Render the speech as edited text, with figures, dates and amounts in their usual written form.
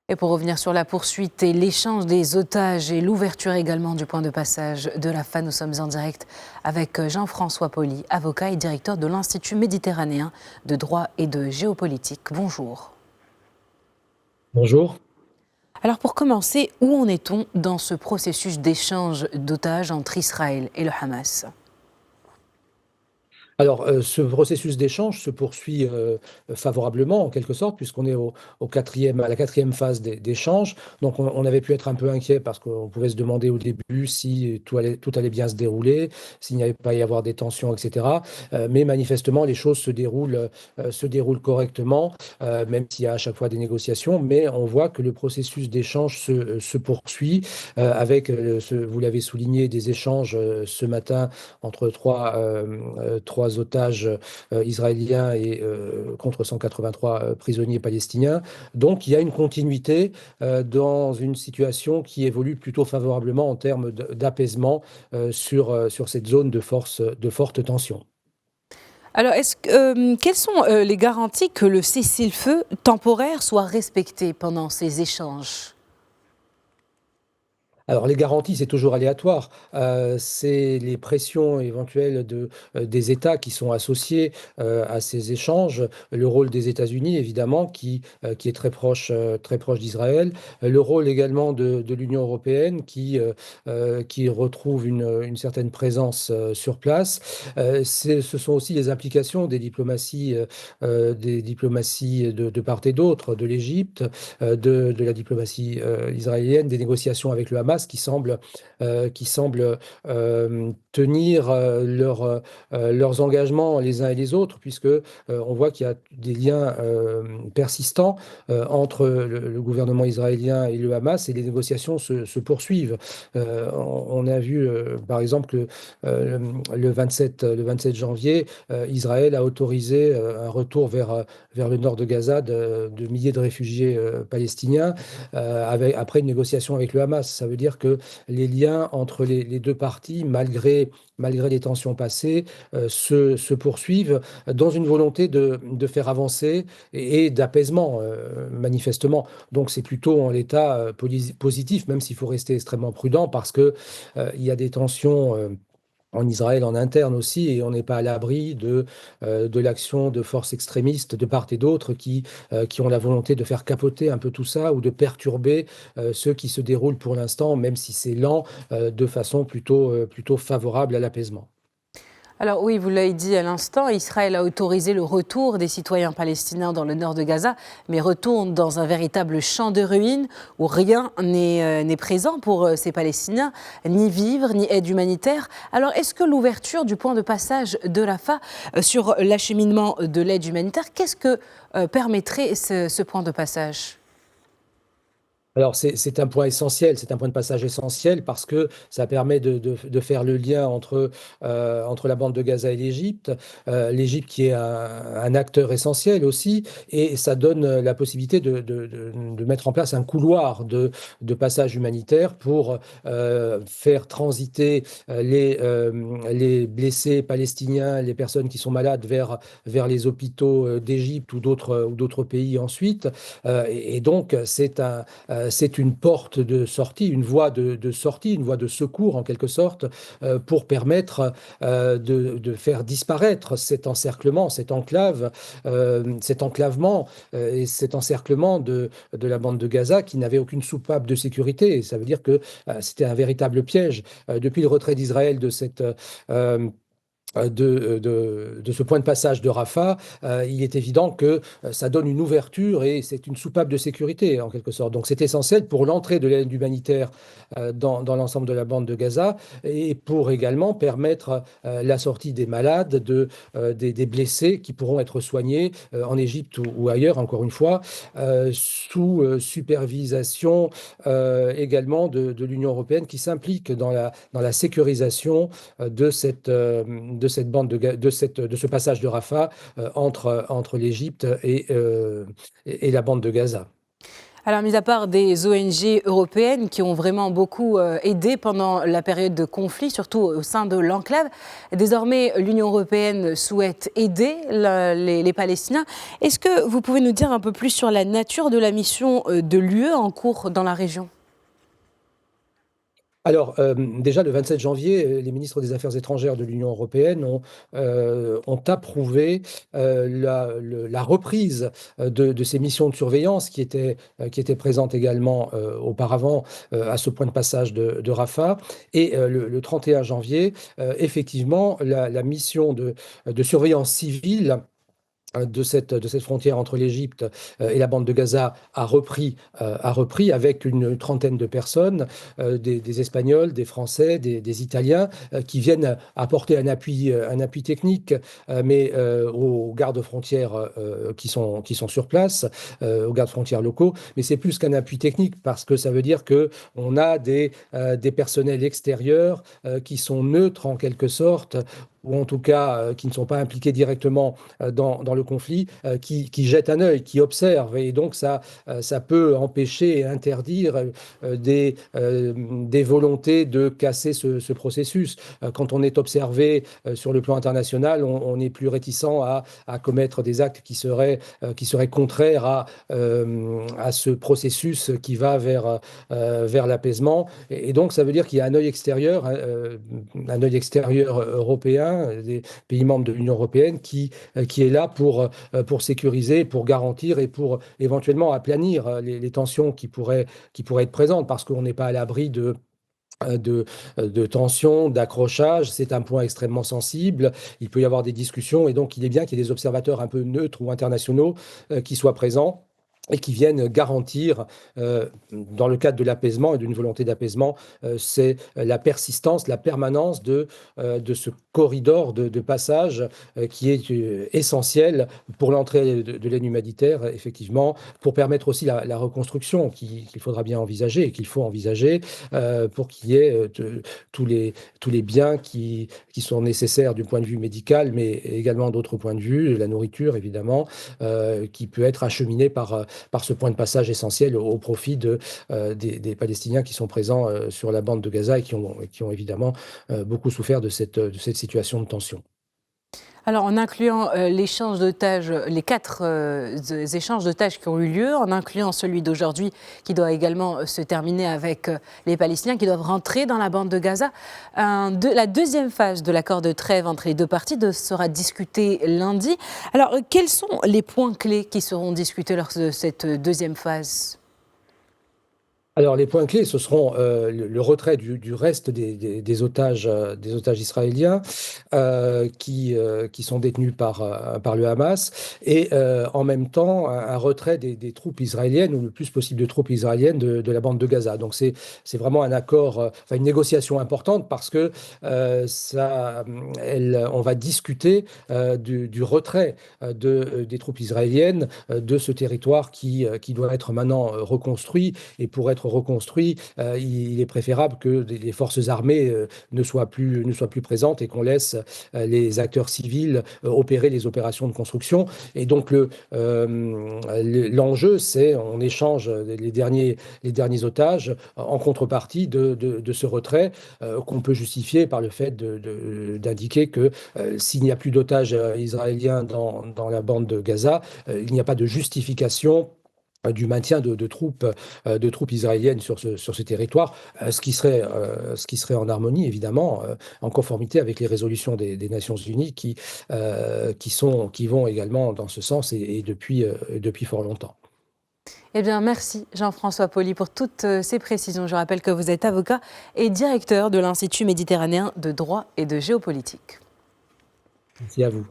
Et pour revenir sur la poursuite et l'échange des otages et l'ouverture également du point de passage de Rafah, nous sommes en direct avec Jean-François Pauly, avocat et directeur de l'Institut méditerranéen de droit et de géopolitique. Bonjour. Bonjour. Alors pour commencer, où en est-on dans ce processus d'échange d'otages entre Israël et le Hamas ? Alors, ce processus d'échange se poursuit favorablement, en quelque sorte, puisqu'on est à la quatrième phase d'échange. Donc, on avait pu être un peu inquiet parce qu'on pouvait se demander au début si tout allait bien se dérouler, s'il n'y avait pas y avoir des tensions, etc. Mais manifestement, les choses se déroulent correctement, même s'il y a à chaque fois des négociations. Mais on voit que le processus d'échange se poursuit avec, vous l'avez souligné, des échanges ce matin entre trois otages israéliens et contre 183 prisonniers palestiniens. Donc il y a une continuité dans une situation qui évolue plutôt favorablement en termes d'apaisement sur cette zone de forte tension. Alors, quelles sont les garanties que le cessez-le-feu temporaire soit respecté pendant ces échanges ? Alors, les garanties, c'est toujours aléatoire. C'est les pressions éventuelles des États qui sont associés à ces échanges. Le rôle des États-Unis, évidemment, qui est très proche d'Israël. Le rôle également de l'Union européenne, qui retrouve une certaine présence sur place. Ce sont aussi les implications des diplomaties de part et d'autre, de l'Égypte, de la diplomatie israélienne, des négociations avec le Hamas qui semblent tenir leurs engagements les uns et les autres, puisque on voit qu'il y a des liens persistants entre le gouvernement israélien et le Hamas, et les négociations se poursuivent. On a vu, par exemple, que le 27 janvier, Israël a autorisé un retour vers le nord de Gaza de milliers de réfugiés palestiniens après une négociation avec le Hamas. Ça veut dire que les liens entre les deux parties, malgré les tensions passées, se poursuivent dans une volonté de faire avancer et d'apaisement, manifestement. Donc c'est plutôt en l'état positif, même s'il faut rester extrêmement prudent parce que il y a des tensions en Israël en interne aussi, et on n'est pas à l'abri de l'action de forces extrémistes de part et d'autre qui ont la volonté de faire capoter un peu tout ça ou de perturber ce qui se déroule pour l'instant, même si c'est lent, de façon plutôt favorable à l'apaisement. Alors oui, vous l'avez dit à l'instant, Israël a autorisé le retour des citoyens palestiniens dans le nord de Gaza, mais retourne dans un véritable champ de ruines où rien n'est présent pour ces Palestiniens, ni vivres, ni aide humanitaire. Alors est-ce que l'ouverture du point de passage de Rafah sur l'acheminement de l'aide humanitaire, qu'est-ce que permettrait ce point de passage ? Alors, c'est un point essentiel, c'est un point de passage essentiel parce que ça permet de faire le lien entre la bande de Gaza et l'Égypte, l'Égypte qui est un acteur essentiel aussi, et ça donne la possibilité de mettre en place un couloir de passage humanitaire pour faire transiter les blessés palestiniens, les personnes qui sont malades vers les hôpitaux d'Égypte ou d'autres pays ensuite. Et donc, c'est une porte de sortie, une voie de sortie, une voie de secours en quelque sorte, pour permettre de faire disparaître cet encerclement, cet enclavement et cet encerclement de la bande de Gaza qui n'avait aucune soupape de sécurité. Et ça veut dire que c'était un véritable piège. Depuis le retrait d'Israël euh, de ce point de passage de Rafah, il est évident que ça donne une ouverture et c'est une soupape de sécurité en quelque sorte. Donc c'est essentiel pour l'entrée de l'aide humanitaire dans l'ensemble de la bande de Gaza et pour également permettre la sortie des malades, des blessés qui pourront être soignés en Égypte ou ailleurs, encore une fois, sous supervision également de l'Union européenne qui s'implique dans la sécurisation de cette bande de ce passage de Rafah entre l'Égypte et la bande de Gaza. Alors, mis à part des ONG européennes qui ont vraiment beaucoup aidé pendant la période de conflit, surtout au sein de l'enclave, désormais l'Union européenne souhaite aider les Palestiniens. Est-ce que vous pouvez nous dire un peu plus sur la nature de la mission de l'UE en cours dans la région ? Alors, déjà, le 27 janvier, les ministres des Affaires étrangères de l'Union européenne ont approuvé la reprise de ces missions de surveillance qui étaient présentes également auparavant à ce point de passage de Rafah. Et le 31 janvier, effectivement, la mission de surveillance civile de cette frontière entre l'Égypte et la bande de Gaza a repris avec une trentaine de personnes, des Espagnols, des Français, des Italiens, qui viennent apporter un appui technique, mais aux gardes-frontières qui sont sur place, aux gardes-frontières locaux. Mais c'est plus qu'un appui technique parce que ça veut dire qu'on a des personnels extérieurs qui sont neutres en quelque sorte, ou en tout cas qui ne sont pas impliqués directement dans le conflit, qui jettent un œil, qui observent. Et donc ça peut empêcher et interdire des volontés de casser ce processus. Quand on est observé sur le plan international, on est plus réticent à commettre des actes qui seraient contraires à ce processus qui va vers l'apaisement. Et donc ça veut dire qu'il y a un œil extérieur européen, des pays membres de l'Union européenne qui est là pour sécuriser, pour garantir et pour éventuellement aplanir les tensions qui pourraient être présentes, parce qu'on n'est pas à l'abri de tensions, d'accrochages. C'est un point extrêmement sensible. Il peut y avoir des discussions et donc il est bien qu'il y ait des observateurs un peu neutres ou internationaux qui soient présents et qui viennent garantir, dans le cadre de l'apaisement et d'une volonté d'apaisement, c'est la persistance, la permanence de ce corridor de passage qui est essentiel pour l'entrée de l'aide humanitaire, effectivement, pour permettre aussi la reconstruction qu'il faudra bien envisager et qu'il faut envisager, pour qu'il y ait tous les biens qui sont nécessaires du point de vue médical, mais également d'autres points de vue, la nourriture évidemment, qui peut être acheminée par ce point de passage essentiel au profit des Palestiniens qui sont présents sur la bande de Gaza et qui ont évidemment beaucoup souffert de cette situation de tension. Alors, en incluant l'échange d'otages, les 4 échanges d'otages qui ont eu lieu, en incluant celui d'aujourd'hui qui doit également se terminer avec les Palestiniens qui doivent rentrer dans la bande de Gaza, la deuxième phase de l'accord de trêve entre les deux parties sera discutée lundi. Alors, quels sont les points clés qui seront discutés lors de cette deuxième phase ? Alors, les points clés, ce seront le retrait du reste des otages israéliens qui sont détenus par le Hamas, et en même temps un retrait des troupes israéliennes, ou le plus possible de troupes israéliennes de la bande de Gaza. Donc c'est vraiment un accord, une négociation importante, parce que on va discuter du retrait des troupes israéliennes de ce territoire qui doit être maintenant reconstruit. Et pour être reconstruit, il est préférable que les forces armées ne soient plus présentes et qu'on laisse les acteurs civils opérer les opérations de construction. Et donc l'enjeu, c'est on échange les derniers otages en contrepartie de ce retrait, qu'on peut justifier par le fait d'indiquer que s'il n'y a plus d'otages israéliens dans la bande de Gaza, il n'y a pas de justification du maintien de troupes israéliennes sur ce territoire, ce qui serait en harmonie, évidemment, en conformité avec les résolutions des Nations Unies qui vont également dans ce sens, et depuis fort longtemps. Eh bien, merci Jean-François Pauly pour toutes ces précisions. Je rappelle que vous êtes avocat et directeur de l'Institut méditerranéen de droit et de géopolitique. Merci à vous.